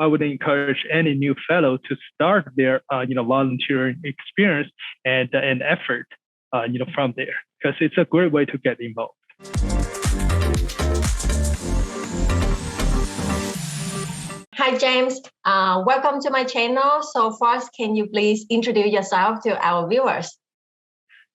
I would encourage any new fellow to start their, volunteering experience and effort, from there, because it's a great way to get involved. Hi, James. Welcome to my channel. So first, can you please introduce yourself to our viewers?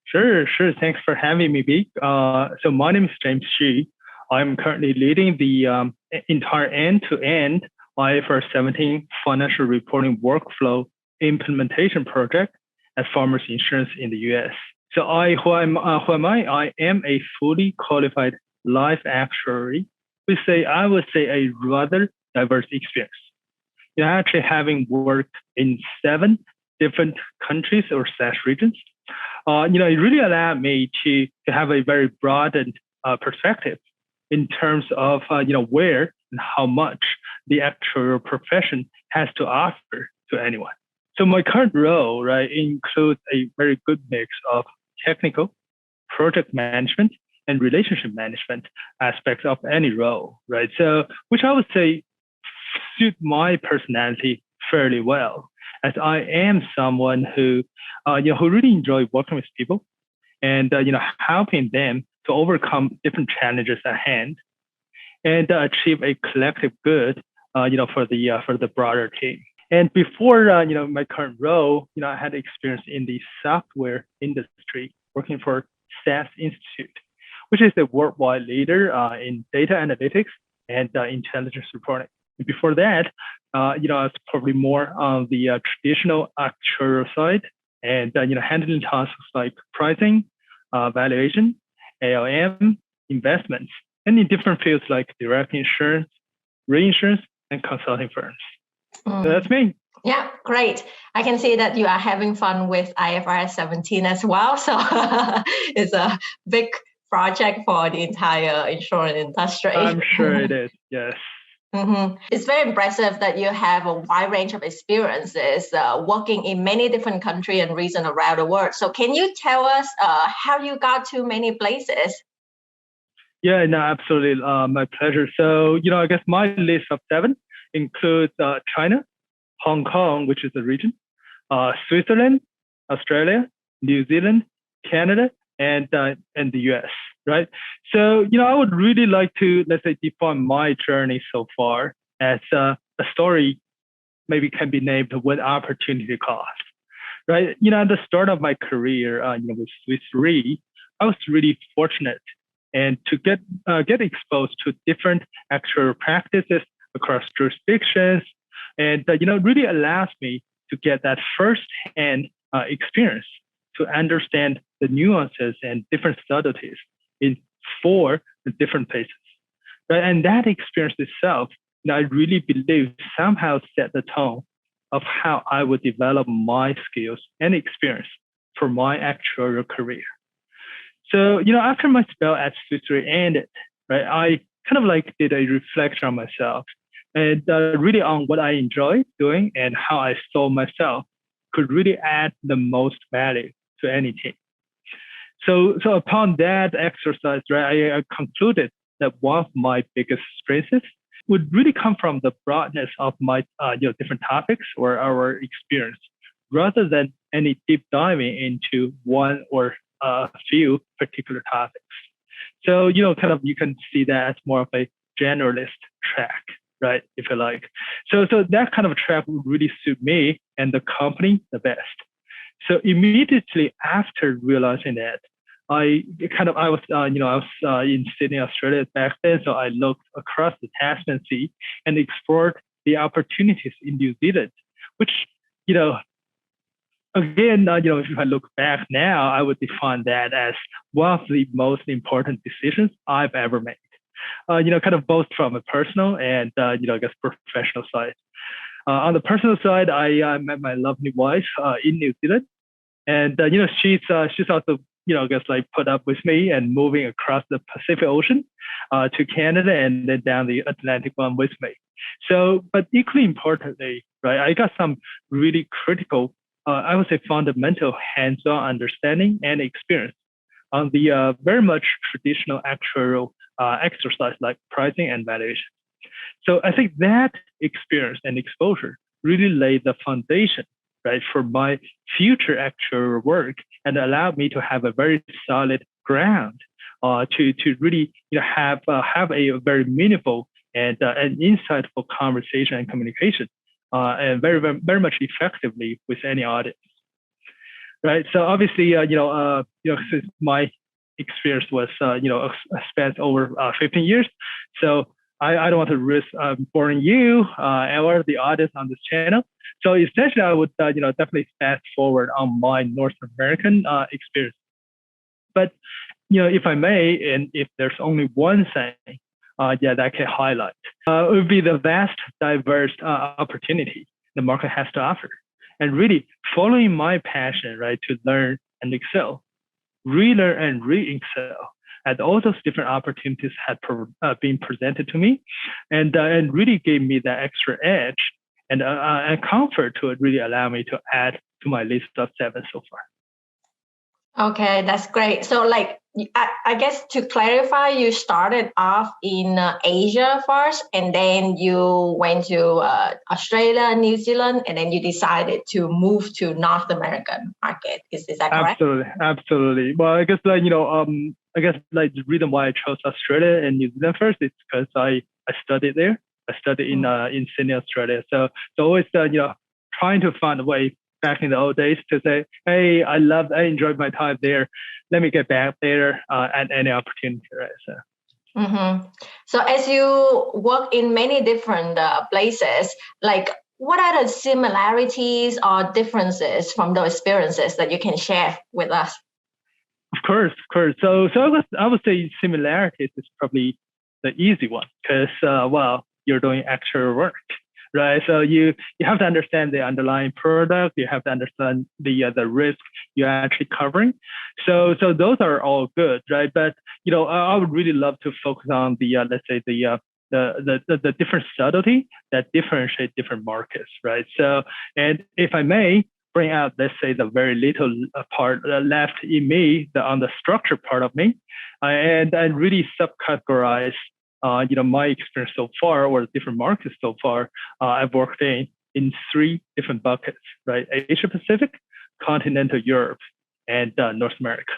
Sure. Thanks for having me, Big. So my name is James Shi. I'm currently leading the entire end-to-end IFRS 17 financial reporting workflow implementation project at Farmers Insurance in the US. So who am I? I am a fully qualified life actuary with I would say a rather diverse experience. Actually having worked in 7 different countries or /regions, it really allowed me to have a very broadened perspective in terms of where and how much the actuarial profession has to offer to anyone. So my current role, right, includes a very good mix of technical, project management, and relationship management aspects of any role, right? So, which I would say suit my personality fairly well, as I am someone who really enjoy working with people and helping them to overcome different challenges at hand and achieve a collective good, for the broader team. And before my current role, I had experience in the software industry working for SAS Institute, which is a worldwide leader in data analytics and intelligence reporting. And before that, I was probably more on the traditional actuarial side and handling tasks like pricing, valuation, ALM, investments, and in different fields like direct insurance, reinsurance, and consulting firms. So that's me. Yeah, great. I can see that you are having fun with IFRS 17 as well. So it's a big project for the entire insurance industry. I'm sure it is, yes. Mm-hmm. It's very impressive that you have a wide range of experiences working in many different countries and regions around the world. So can you tell us how you got to many places? Yeah, no, absolutely. My pleasure. So, I guess my list of 7 includes China, Hong Kong, which is a region, Switzerland, Australia, New Zealand, Canada, and the US, right? So, I would really like to, let's say, define my journey so far as a story maybe can be named with opportunity cost, right? At the start of my career, with Swiss Re, I was really fortunate and to get exposed to different actuarial practices across jurisdictions, and really allows me to get that first-hand experience to understand the nuances and different subtleties in 4 different places. Right? And that experience itself, I really believe somehow set the tone of how I would develop my skills and experience for my actuarial career. So, after my spell at Swiss Re ended, right, I kind of did a reflection on myself and really on what I enjoy doing and how I saw myself could really add the most value to any team. So upon that exercise, right, I concluded that one of my biggest strengths would really come from the broadness of my different topics or our experience, rather than any deep diving into one or a few particular topics. So you can see that as more of a generalist track, right, if you like. So that kind of track would really suit me and the company the best. So immediately after realizing that, I was in Sydney, Australia back then. So I looked across the Tasman Sea and explored the opportunities in New Zealand, which, again, if I look back now, I would define that as one of the most important decisions I've ever made. Both from a personal and, I guess, professional side. On the personal side, I met my lovely wife in New Zealand, and she's also put up with me and moving across the Pacific Ocean to Canada and then down the Atlantic one with me. So, but equally importantly, right, I got some really critical, I would say fundamental hands-on understanding and experience on the very much traditional actuarial exercise like pricing and valuation. So I think that experience and exposure really laid the foundation, right, for my future actual work and allowed me to have a very solid ground to really have a very meaningful and insightful conversation and communication and very much effectively with any audience, right? So obviously, since my experience was spent over 15 years, so I don't want to risk boring you or the audience on this channel. So essentially, I would definitely fast forward on my North American experience. But if I may, and if there's only one thing, that I can highlight, it would be the vast, diverse opportunity the market has to offer, and really following my passion, right, to learn and excel, relearn and re-excel. And all those different opportunities had been presented to me, and really gave me that extra edge and comfort to really allow me to add to my list of 7 so far. Okay, that's great. So I guess to clarify, you started off in Asia first, and then you went to Australia, New Zealand, and then you decided to move to North American market. Is that correct? Absolutely. Well, I guess the reason why I chose Australia and New Zealand first is because I studied there. I studied in Sydney, Australia. So always trying to find a way back in the old days to say, hey, I enjoyed my time there. Let me get back there at any opportunity, right? So. So as you work in many different places, what are the similarities or differences from those experiences that you can share with us? Of course. So I would say similarities is probably the easy one because you're doing actual work, right? So you have to understand the underlying product. You have to understand the risk you're actually covering. So those are all good, right? But I would really love to focus on the let's say the different subtlety that differentiate different markets, right? So, and if I may bring out, let's say, the very little part left in me, on the structure part of me, and really subcategorize my experience so far, or different markets so far, I've worked in 3 different buckets, right? Asia Pacific, continental Europe, and North America.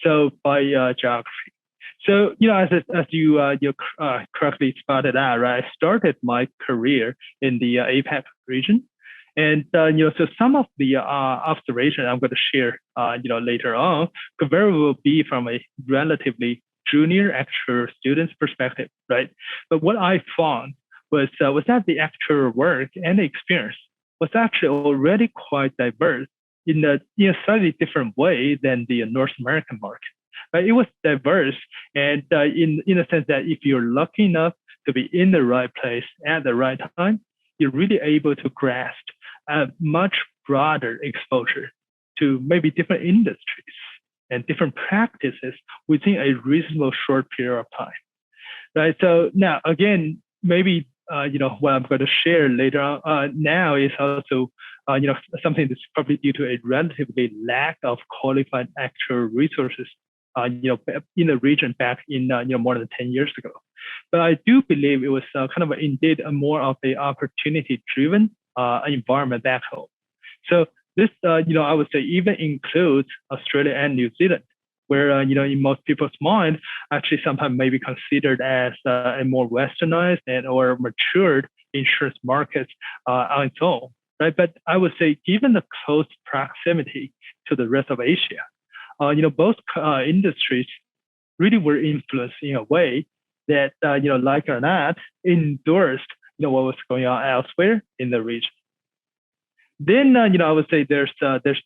So by geography. So as you correctly spotted out, right? I started my career in the APAC region, and so some of the observation I'm going to share later on could very well be from a relatively junior actual student's perspective, right? But what I found was that the actual work and the experience was actually already quite diverse in a slightly different way than the North American market. Right? It was diverse, and in a sense that if you're lucky enough to be in the right place at the right time, you're really able to grasp a much broader exposure to maybe different industries and different practices within a reasonable short period of time, right? So now, again, maybe what I'm going to share later on now is also something that's probably due to a relatively lack of qualified actual resources, in the region back in more than 10 years ago. But I do believe it was kind of indeed a more of a opportunity-driven environment back home. So this, I would say, even includes Australia and New Zealand, where, in most people's mind, actually sometimes may be considered as a more westernized and or matured insurance market on its own, right? But I would say, given the close proximity to the rest of Asia, both industries really were influenced in a way that, like it or not, endorsed, what was going on elsewhere in the region. Then, I would say there's this,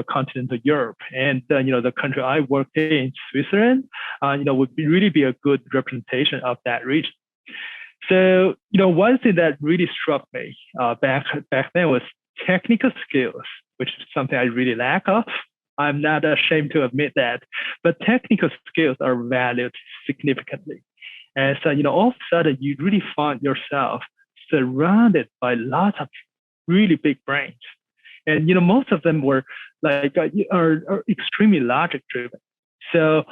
continental Europe, and the country I worked in, Switzerland, would really be a good representation of that region. So, one thing that really struck me back then was technical skills, which is something I really lack of. I'm not ashamed to admit that, but technical skills are valued significantly. And so, all of a sudden, you really find yourself surrounded by lots of really big brains. And, most of them were are extremely logic driven. So,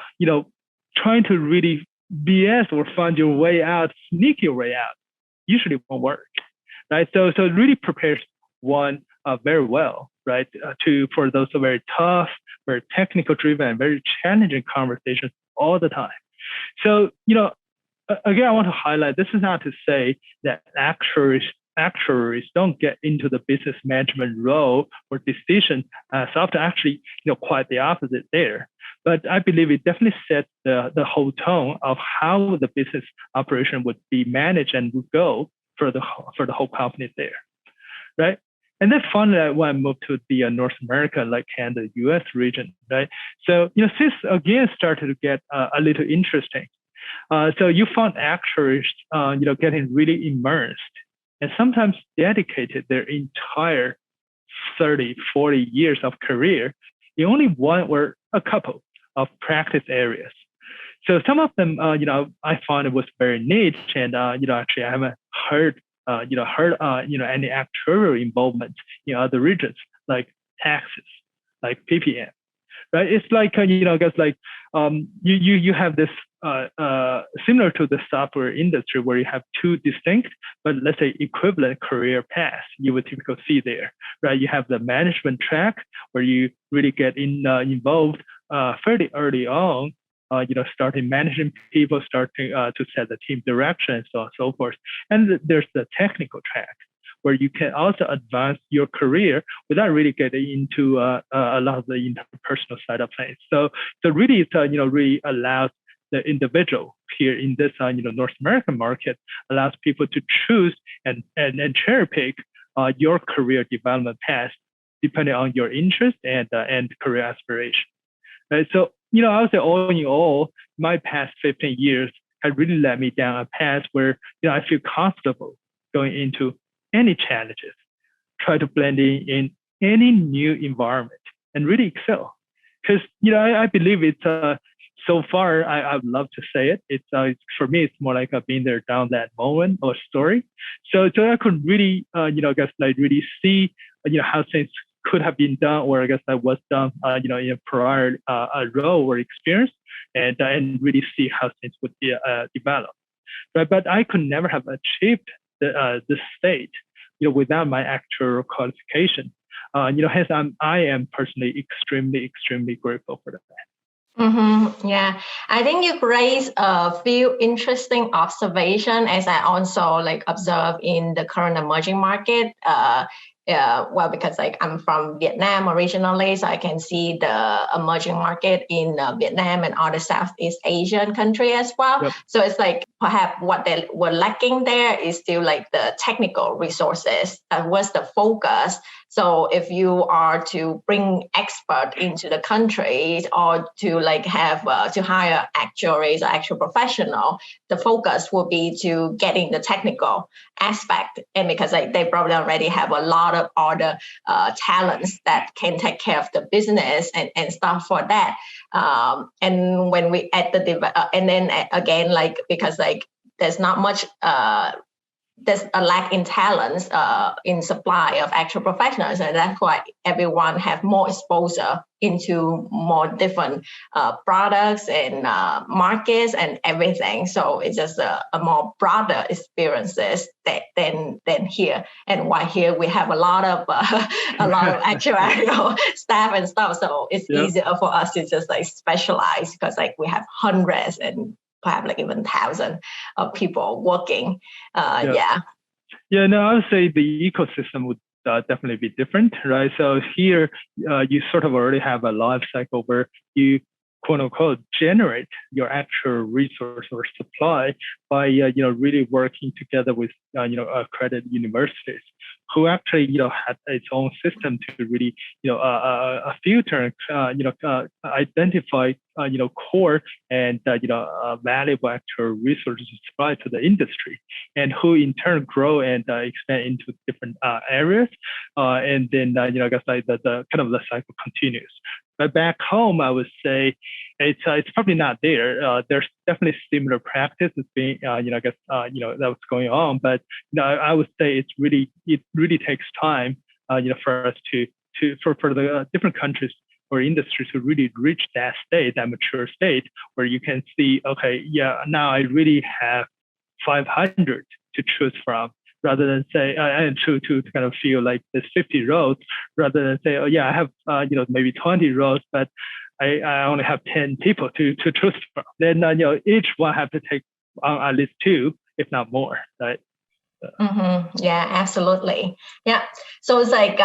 trying to really BS or find your way out, sneak your way out usually won't work, right? So it really prepares one very well, right? For those very tough, very technical driven, and very challenging conversations all the time. So, again, I want to highlight, this is not to say that actuaries don't get into the business management role or decision. So often actually, quite the opposite there. But I believe it definitely sets the whole tone of how the business operation would be managed and would go for the whole company there, right? And then finally, when I moved to the North America, like Canada, US region, right? So, things again started to get a little interesting. So you found actuaries, getting really immersed and sometimes dedicated their entire 30, 40 years of career in only one or a couple of practice areas. So some of them, I found it was very niche, and actually I haven't heard any actuarial involvement in other regions like taxes, like PPM, right? It's like I guess like you have this similar to the software industry where you have two distinct but let's say equivalent career paths you would typically see there, right? You have the management track where you really get involved fairly early on. Starting managing people, starting to set the team direction, and so on and so forth. And there's the technical track where you can also advance your career without really getting into a lot of the interpersonal side of things. So really, it really allows the individual here in this North American market, allows people to choose and cherry pick your career development path depending on your interest and career aspiration. Right? So I would say all in all, my past 15 years have really led me down a path where I feel comfortable going into any challenges, try to blend in any new environment and really excel. Because I believe it's so far I would love to say it. It's for me it's more like being there down that moment or story. So I could really I guess like really see how things could have been done, or I guess that was done in a prior role or experience, and really see how things would be developed. But I could never have achieved the state, without my actual qualification. Hence I am personally extremely grateful for that. Mm-hmm. Yeah, I think you raised a few interesting observations as I also like observe in the current emerging market. Well, because like I'm from Vietnam originally, so I can see the emerging market in Vietnam and other Southeast Asian country as well. Yep. So it's like perhaps what they were lacking there is still like the technical resources. What's the focus? So if you are to bring expert into the country or to like have to hire actuaries or actual professional, the focus will be to getting the technical aspect, and because like they probably already have a lot of other talents that can take care of the business and stuff for that. And when we at the and then again, like because like there's not much there's a lack in talents in supply of actual professionals, and that's why everyone have more exposure into more different products and markets and everything. So it's just a more broader experiences than here. And why here we have a lot of actuarial staff and stuff. So it's easier for us to just like specialize because like we have hundreds and perhaps like even thousands of people working. Yeah, no, I would say the ecosystem would definitely be different, right? So here, you sort of already have a life cycle where you, quote unquote, generate your actual resource or supply by, really working together with, accredited universities who actually, had its own system to really, filter, identify, core and, valuable actual resources supplied to the industry, and who in turn grow and expand into different areas. And then, I guess like the kind of the cycle continues. But back home, I would say it's probably not there. There's definitely similar practices being, I guess, that was going on. But I would say it really takes time, for us for the different countries or industries to really reach that state, that mature state, where you can see, okay, yeah, now I really have 500 to choose from, rather than say, and to kind of feel like there's 50 roles, rather than say, oh yeah, I have maybe 20 roles, but I only have 10 people to choose from. Then each one have to take on at least 2, if not more, right? Yeah, absolutely. Yeah. So it's like,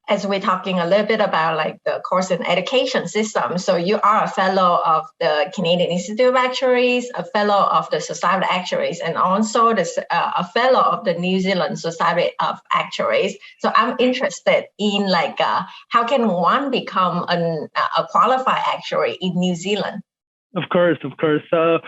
as we're talking a little bit about like the course and education system, so you are a fellow of the Canadian Institute of Actuaries, a fellow of the Society of Actuaries, and also a fellow of the New Zealand Society of Actuaries. So I'm interested in like, how can one become a qualified actuary in New Zealand? Of course. So,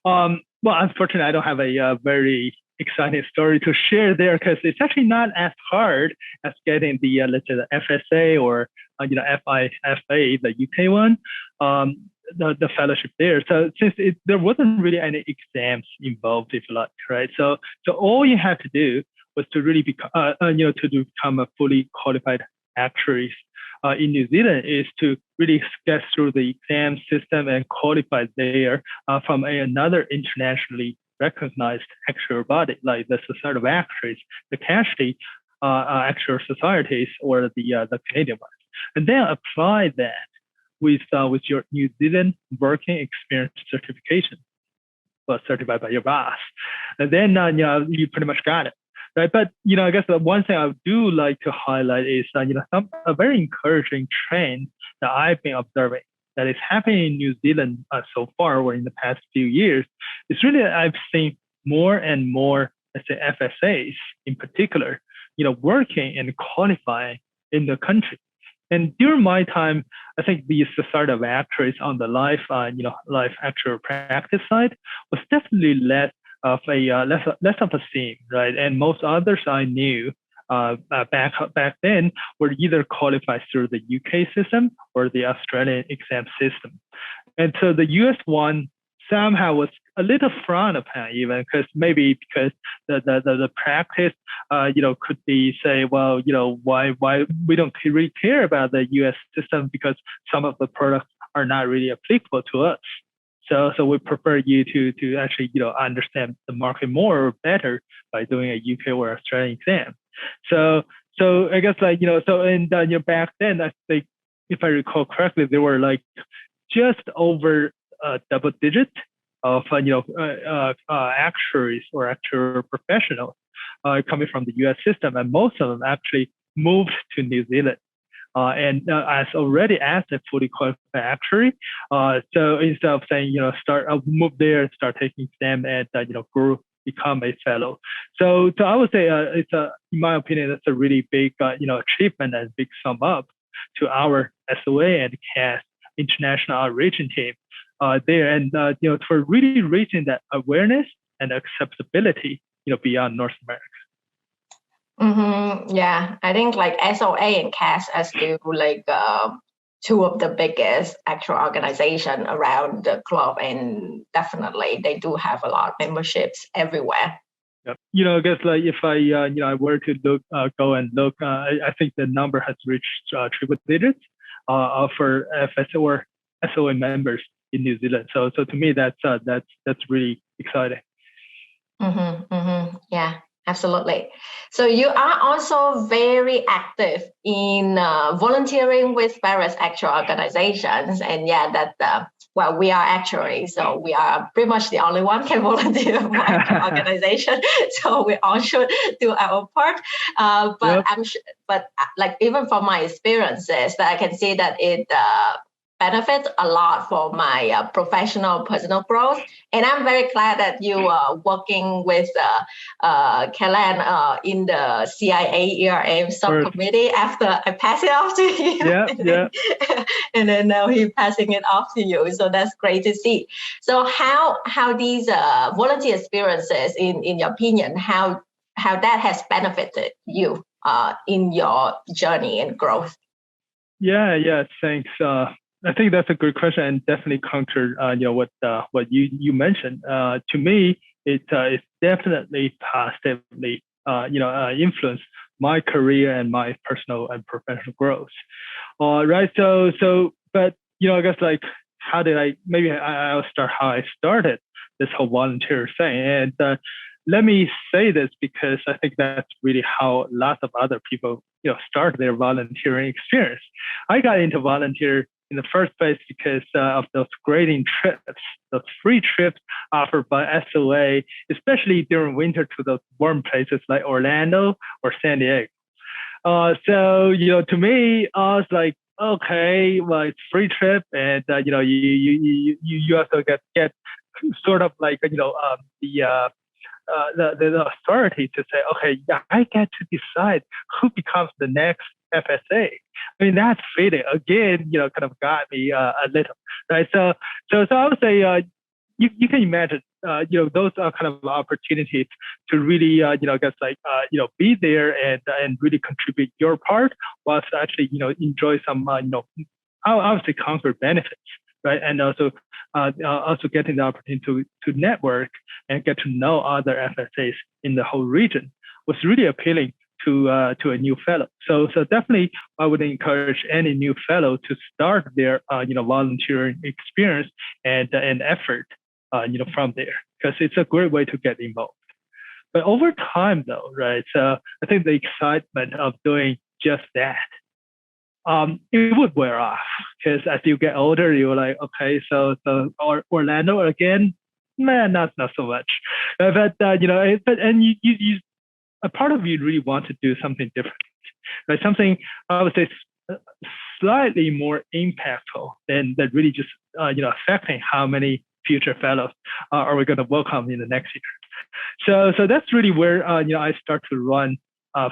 well, unfortunately, I don't have a very exciting story to share there, because it's actually not as hard as getting the let's say the FSA or FIFA, the UK one, the fellowship there. So since there wasn't really any exams involved, if you like, right? So all you have to do was to really become to become a fully qualified actuary in New Zealand, is to really get through the exam system and qualify there from another internationally recognized actuarial body, like the Society of Actuaries, the Casualty Actuarial Societies, or the Canadian ones, and then apply that with your New Zealand working experience certification, certified by your boss, and then you pretty much got it. Right. But I guess the one thing I do like to highlight is a very encouraging trend that I've been observing that is happening in New Zealand so far, or in the past few years. It's really, I've seen more and more, let's say, FSAs in particular, working and qualifying in the country. And during my time, I think the Society of Actuaries on the life actuarial practice side was definitely less of a theme, right? And most others I knew back then were either qualified through the UK system or the Australian exam system. And so the US one somehow was a little frowned upon, even because the practice could be say, well, why we don't really care about the US system, because some of the products are not really applicable to us. So we prefer you to actually understand the market more or better by doing a UK or Australian exam. So I guess back then, I think, if I recall correctly, there were like just over double digit of actuaries or actuarial professionals coming from the US system, and most of them actually moved to New Zealand. And as already as a fully qualified actuary, so instead of saying move there and start taking exam and grow, become a fellow. So I would say in my opinion, that's a really big achievement and big sum up to our SOA and CAS international outreaching team there, and for really reaching that awareness and acceptability beyond North America. Yeah, I think like SOA and CAS are still like two of the biggest actual organization around the globe, and definitely they do have a lot of memberships everywhere. Yep. I guess like if I were to go and look, I think the number has reached triple digits for FSO or SOA members in New Zealand. So to me, that's really exciting. Yeah. Absolutely. So you are also very active in volunteering with various actual organizations, and we are actuaries, so we are pretty much the only one can volunteer for actual organization. So we all should do our part. But like even from my experiences, that I can see that it benefits a lot for my professional personal growth, and I'm very glad that you are working with Kellan in the CIA ERM subcommittee after I pass it off to you. And then now he's passing it off to you, so that's great to see. So how these volunteer experiences, in your opinion, how that has benefited you in your journey and growth? Yeah, thanks. I think that's a good question, and definitely countered what you mentioned. To me, it's definitely positively influenced my career and my personal and professional growth. Right. So, but I guess like I'll start how I started this whole volunteer thing, and let me say this because I think that's really how lots of other people, start their volunteering experience. I got into volunteer in the first place because of those grading trips, those free trips offered by SOA, especially during winter to those warm places like Orlando or San Diego. So, to me, I was like, okay, well, it's free trip, and you also get sort of like the authority to say, okay, yeah, I get to decide who becomes the next FSA. I mean, that feeling again, kind of got me a little, right? So I would say, you can imagine, those are kind of opportunities to really, be there and really contribute your part, whilst actually, enjoy some, obviously concrete benefits, right? And also getting the opportunity to network and get to know other FSAs in the whole region was really appealing to a new fellow. So definitely, I would encourage any new fellow to start their volunteering experience and effort from there, because it's a great way to get involved. But over time, though, right? So I think the excitement of doing just that, it would wear off, because as you get older, you're like, okay, so Orlando again, man, not so much. But you a part of you really want to do something different, right? Something I would say slightly more impactful than really just affecting how many future fellows are we going to welcome in the next year. So that's really where I start to run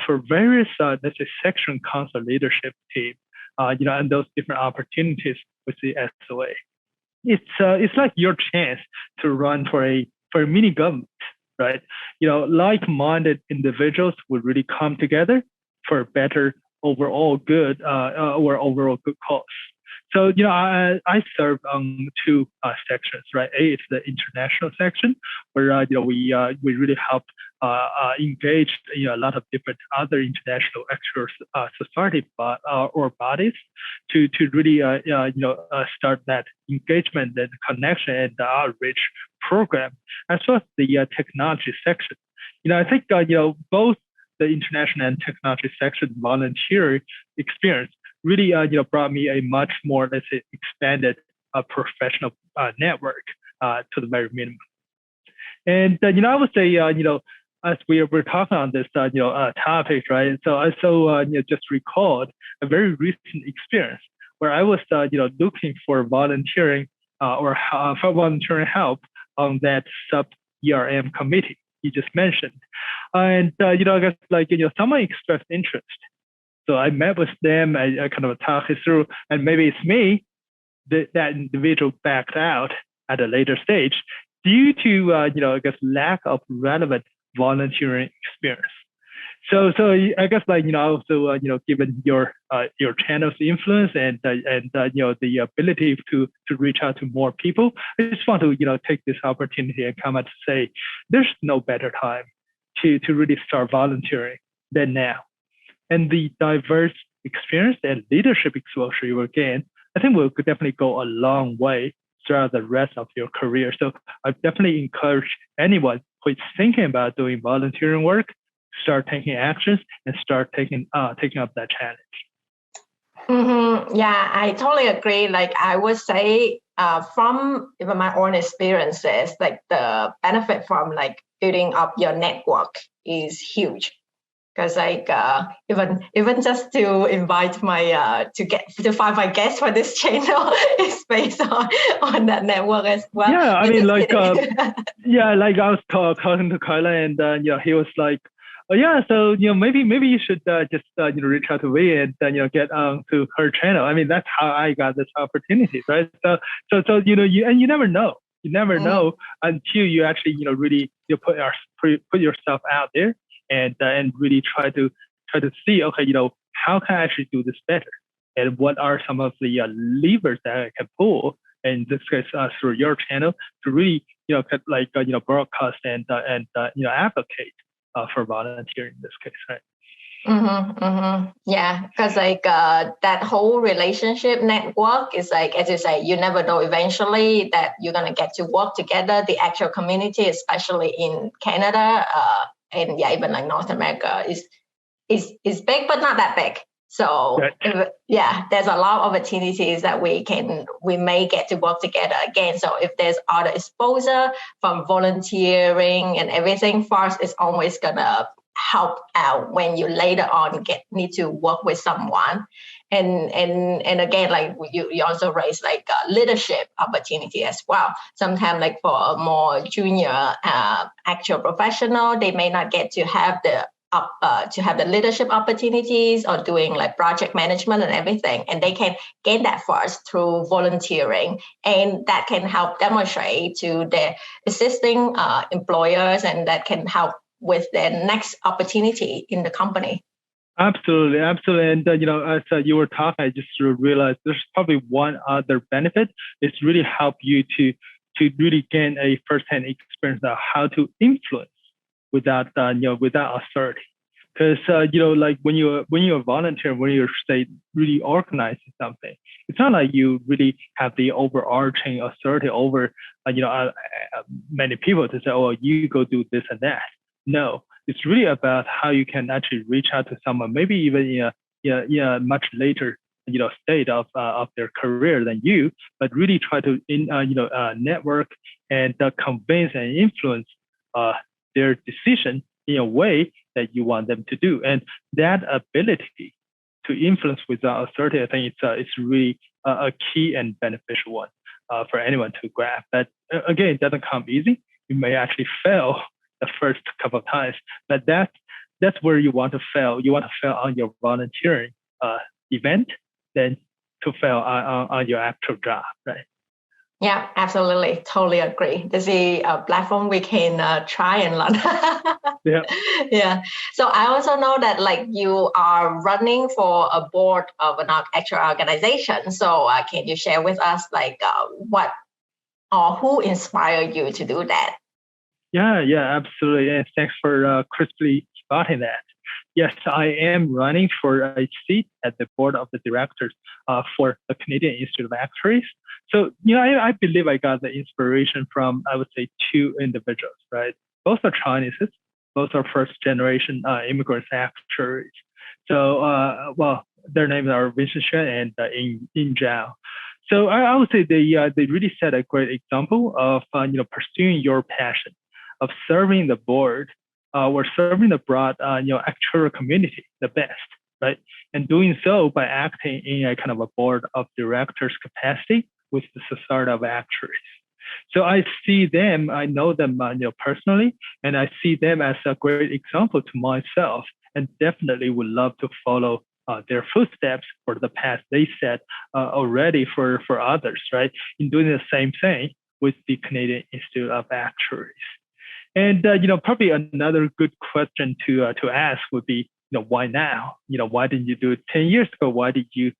for various let's say section council leadership team, and those different opportunities with the SOA. It's like your chance to run for a mini government, right? Like-minded individuals would really come together for a better overall good or overall good cause. So, I serve on two sections, right? It's the international section, where we really help engage a lot of different other international actuarial society or bodies to really start that engagement and connection and outreach program, as well as the technology section. I think both the international and technology section volunteer experience really brought me a much more, let's say, expanded professional network to the very minimum. And I would say as we're talking on this topic, right? So I just recalled a very recent experience where I was looking for volunteering or for volunteering help on that sub ERM committee you just mentioned, and I guess someone expressed interest. So I met with them, I kind of talked it through, and maybe it's me that individual backed out at a later stage due to I guess lack of relevant volunteering experience. So I guess also given your channel's influence and the ability to reach out to more people, I just want to take this opportunity and come out to say there's no better time to really start volunteering than now. And the diverse experience and leadership exposure you will gain, I think will definitely go a long way throughout the rest of your career. So I definitely encourage anyone who is thinking about doing volunteering work, start taking actions and start taking up that challenge. Mm-hmm. Yeah, I totally agree. Like I would say, from even my own experiences, like the benefit from like building up your network is huge. Because even just to invite my to find my guest for this channel is based on that network as well. Yeah, I mean yeah, like I was talking to Kyla and he was like, oh yeah, so maybe you should just reach out to me and get to her channel. I mean that's how I got this opportunity, right? So you never know. You never know until you actually really put yourself out there and really try to see, okay, how can I actually do this better, and what are some of the levers that I can pull, in this case through your channel, to really broadcast and advocate for volunteering in this case, right? Yeah, because like that whole relationship network is like, as you say, you never know eventually that you're gonna get to work together. The actual community, especially in Canada, and yeah, even like North America, is big, but not that big. So Right. yeah, there's a lot of opportunities that we may get to work together again. So if there's other exposure from volunteering and everything, first it's always gonna help out when you later on need to work with someone. And again, like you also raise like leadership opportunity as well. Sometimes like for a more junior actual professional, they may not get to have the leadership opportunities or doing like project management and everything, and they can gain that first through volunteering, and that can help demonstrate to their existing employers, and that can help with their next opportunity in the company. Absolutely, absolutely. And as you were talking, I just realized there's probably one other benefit. It's really help you to really gain a firsthand experience of how to influence without without authority. Because like when you're volunteer, when you're say really organizing something, it's not like you really have the overarching authority over many people to say, oh, you go do this and that. No, it's really about how you can actually reach out to someone, maybe even in a much later state of their career than you, but really try to network and convince and influence their decision in a way that you want them to do. And that ability to influence without authority, I think it's really a key and beneficial one for anyone to grab. But again, it doesn't come easy. You may actually fail the first couple of times, but that's where you want to fail. You want to fail on your volunteering event than to fail on your actual job, right? Yeah, absolutely. Totally agree. This is a platform we can try and learn. Yeah. Yeah. So I also know that like you are running for a board of an actual organization. So can you share with us like what or who inspired you to do that? Yeah, absolutely. And thanks for crisply spotting that. Yes, I am running for a seat at the board of the directors for the Canadian Institute of Actuaries. So, I believe I got the inspiration from, I would say, two individuals, right? Both are Chinese, both are first generation immigrant actuaries. So, their names are Vincent Xuan and In Zhao. So I would say they really set a great example of pursuing your passion, of serving the board or serving the broad actuarial community the best, right? And doing so by acting in a kind of a board of directors capacity with the Society of Actuaries. So I see them, I know them personally, and I see them as a great example to myself, and definitely would love to follow their footsteps for the path they set already for others, right? In doing the same thing with the Canadian Institute of Actuaries. And probably another good question to ask would be, why now? Why didn't you do it 10 years ago? Why didn't you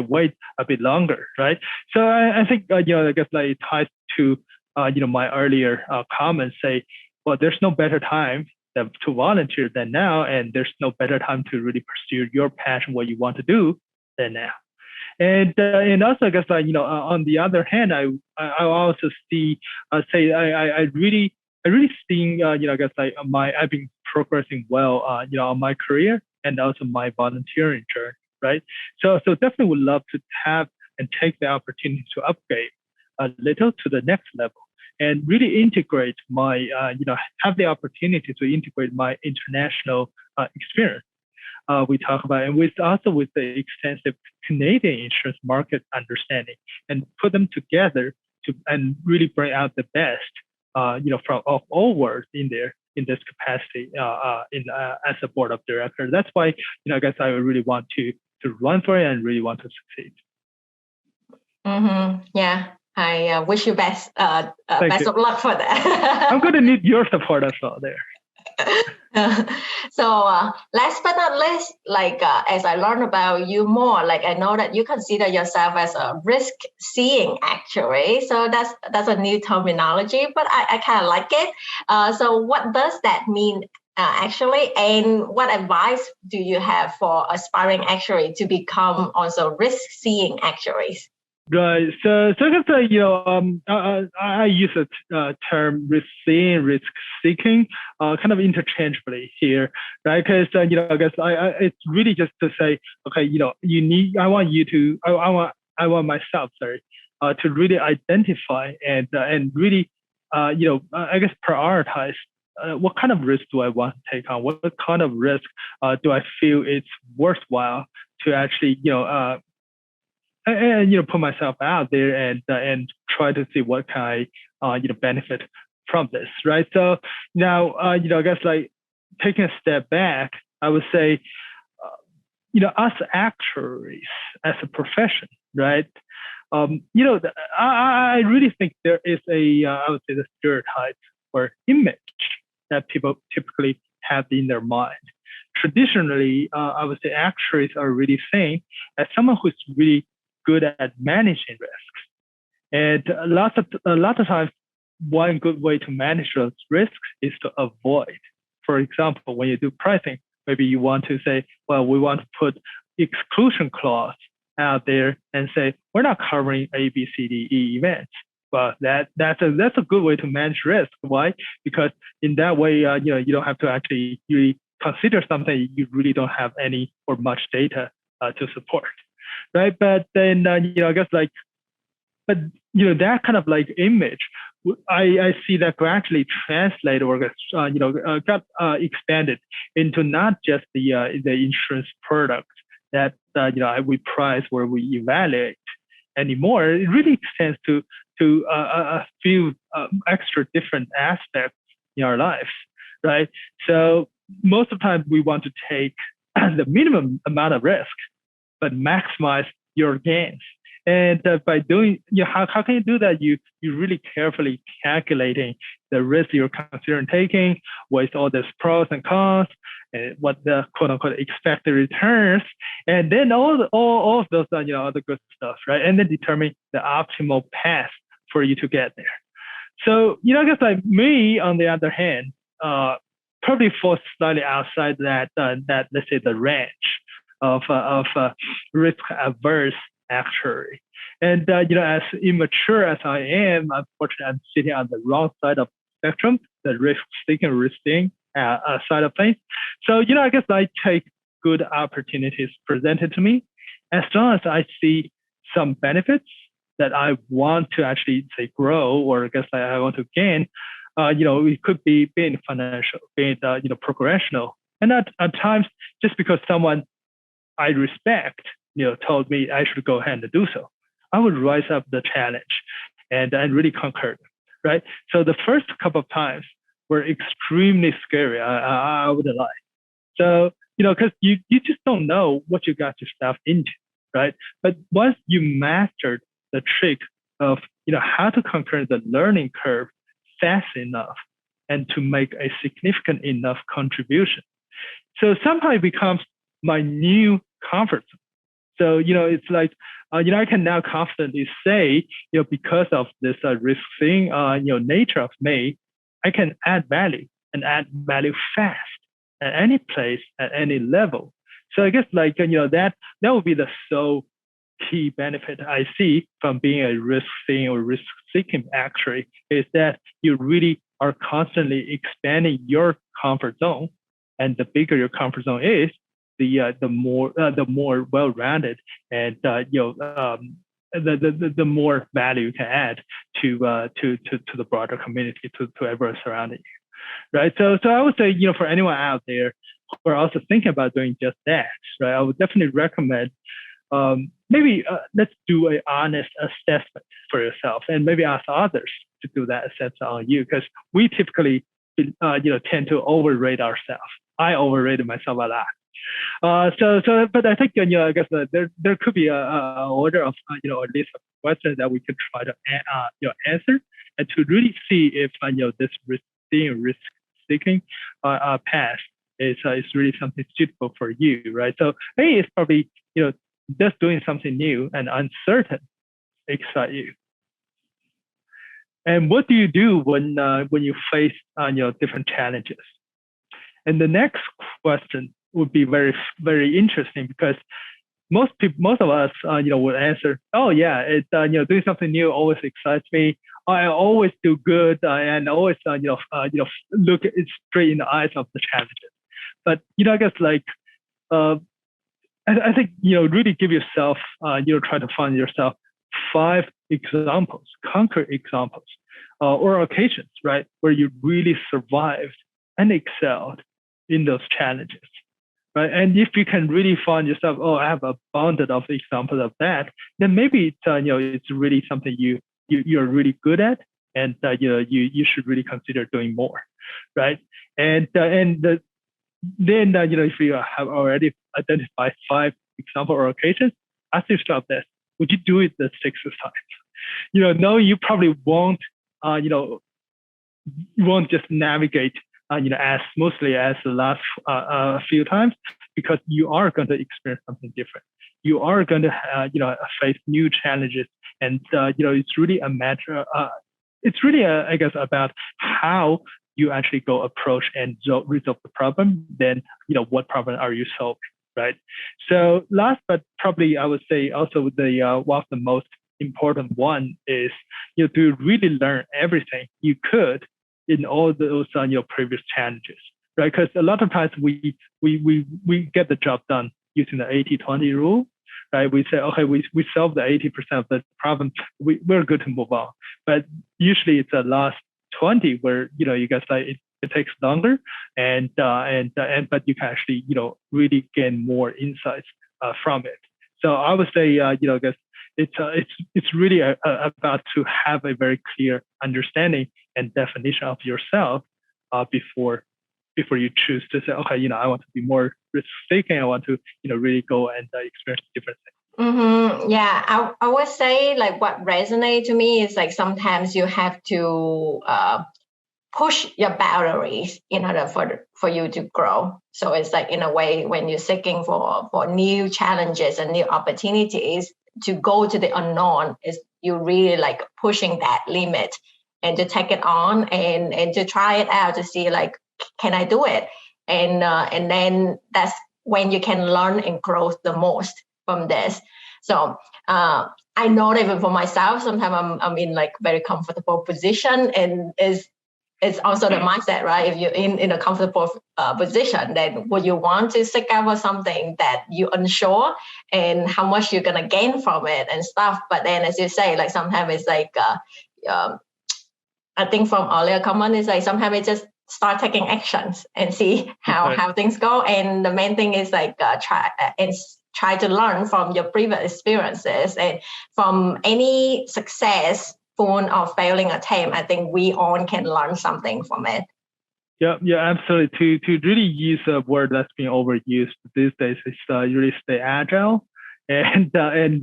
wait a bit longer, right? So I think I guess like it ties to my earlier comments. Say, well, there's no better time to volunteer than now, and there's no better time to really pursue your passion, what you want to do, than now. And also I guess like on the other hand, I also see I really seeing I guess like I've been progressing well on my career and also my volunteering journey, right? So definitely would love to have and take the opportunity to upgrade a little to the next level and really integrate my have the opportunity to integrate my international experience. We talk about, and with the extensive Canadian insurance market understanding, and put them together and really bring out the best, from of all worlds in this capacity, as a board of directors. That's why, I guess I really want to run for it and really want to succeed. Yeah. I wish you best of luck for that. I'm going to need your support as well there. So last but not least, like as I learn about you more, like I know that you consider yourself as a risk seeing actuary. So that's a new terminology, but I kind of like it. So what does that mean actually. And what advice do you have for aspiring actuary to become also risk-seeing actuaries? Right. So I guess I use the term risk seeing, risk seeking, kind of interchangeably here, right? Because I guess it's really just to say, okay, I want you to, I want myself, sorry, to really identify and really, I guess prioritize. What kind of risk do I want to take on? What kind of risk do I feel it's worthwhile to actually, and put myself out there and try to see what can I benefit from this, right? So now I guess like taking a step back, I would say us actuaries as a profession, right? I really think there is I would say the stereotype or image that people typically have in their mind. Traditionally, I would say actuaries are really seen as someone who's really good at managing risks. And a lot of times, one good way to manage those risks is to avoid. For example, when you do pricing, maybe you want to say, well, we want to put exclusion clause out there and say we're not covering A, B, C, D, E events. Well, that's a good way to manage risk. Why? Because in that way, you don't have to actually really consider something you really don't have any or much data to support, right? But then I guess like, but that kind of like image, I see that gradually translate or got expanded into not just the insurance product that we price where we evaluate anymore. It really extends to a few extra different aspects in our lives, right? So most of the time we want to take the minimum amount of risk, but maximize your gains. And by doing, how can you do that? You really carefully calculating the risk you're considering taking with all these pros and cons, and what the quote unquote expected returns, and then all of those other good stuff, right? And then determine the optimal path for you to get there. So I guess like me on the other hand, probably falls slightly outside that let's say the range of risk averse actuary. And as immature as I am, unfortunately, I'm sitting on the wrong side of the spectrum, the risk-seeking side of things. So I guess I take good opportunities presented to me, as long as I see some benefits that I want to actually say grow, or I guess I want to gain. It could be being financial, being progressional, and at times just because someone I respect told me I should go ahead and do so, I would rise up the challenge and really conquer it, right? So the first couple of times were extremely scary. I wouldn't lie. So because you just don't know what you got yourself into, right? But once you mastered the trick of how to conquer the learning curve fast enough and to make a significant enough contribution, so somehow it becomes my new comfort zone. So it's like I can now confidently say because of this risk thing nature of me, I can add value and add value fast at any place at any level. So I guess like that would be the sole key benefit I see from being a risk-seeking or risk-seeking actuary, is that you really are constantly expanding your comfort zone, and the bigger your comfort zone is, the more well-rounded and the more value you can add to the broader community, to everyone surrounding you, right? So I would say for anyone out there who are also thinking about doing just that, right, I would definitely recommend maybe let's do an honest assessment for yourself, and maybe ask others to do that assessment on you, because we typically tend to overrate ourselves. I overrated myself a lot. But I think I guess there could be a order of a list of questions that we could try to answer, and to really see if this risk seeking path is really something suitable for you, right? So A is probably just doing something new and uncertain excite you. And what do you do when you face different challenges? And the next question would be very, very interesting because most of us, would answer, oh yeah, doing something new always excites me. I always do good and always, look it straight in the eyes of the challenges. But, I guess I think, really give yourself, try to find yourself 5 examples, concrete examples, or occasions, right, where you really survived and excelled in those challenges. Right? And if you can really find yourself, oh, I have abundant of examples of that, then maybe it's really something you're really good at, and you should really consider doing more, right? And then if you have already identified 5 example or occasions, ask yourself this: would you do it the 6th time? No, you probably won't. You won't just navigate as smoothly as the last few times, because you are going to experience something different. You are going to face new challenges, and it's really a matter. It's really, I guess, about how you actually go approach and resolve the problem. Then what problem are you solving, right? So last, but probably I would say also the one of the most important one is to really learn everything you could in all those previous challenges, right? Because a lot of times we get the job done using the 80-20 rule, right? We say, okay, we solve the 80% of the problem, we're good to move on. But usually it's the last 20 where you guys it takes longer, and but you can actually really gain more insights from it. So I would say I guess it's really about to have a very clear understanding and definition of yourself before you choose to say, okay, I want to be more risk-taking. I want to really go and experience different things. Mm-hmm. Yeah, I would say what resonates to me is sometimes you have to push your boundaries in order for you to grow. So it's in a way, when you're seeking for new challenges and new opportunities, to go to the unknown is you really pushing that limit and to take it on and to try it out to see can I do it, and then that's when you can learn and grow the most from this. So I know that even for myself, sometimes I'm in very comfortable position, and it's also the mindset, right? If you're in a comfortable position, then would you want to seek out for something that you're unsure and how much you're going to gain from it and stuff. But then, as you say, sometimes it's I think from earlier comment is sometimes it's just start taking actions and see how things go. And the main thing is try to learn from your previous experiences, and from any success or failing attempt. I think we all can learn something from it. Yeah, absolutely. To really use a word that's being overused these days is really stay agile, and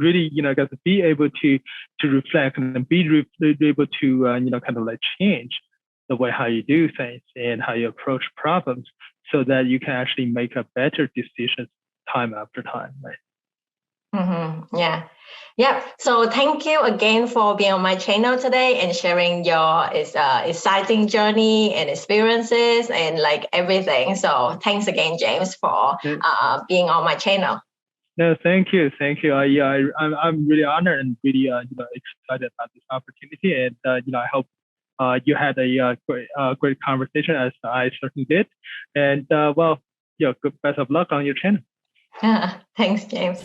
really be able to reflect and be able to change the way how you do things and how you approach problems, so that you can actually make a better decisions time after time, right? Mm-hmm. Yeah. So thank you again for being on my channel today and sharing your exciting journey and experiences and everything. So thanks again, James, for being on my channel. No, thank you. I'm really honored and really excited about this opportunity, and I hope you had a great conversation, as I certainly did. And good best of luck on your channel. Thanks, James.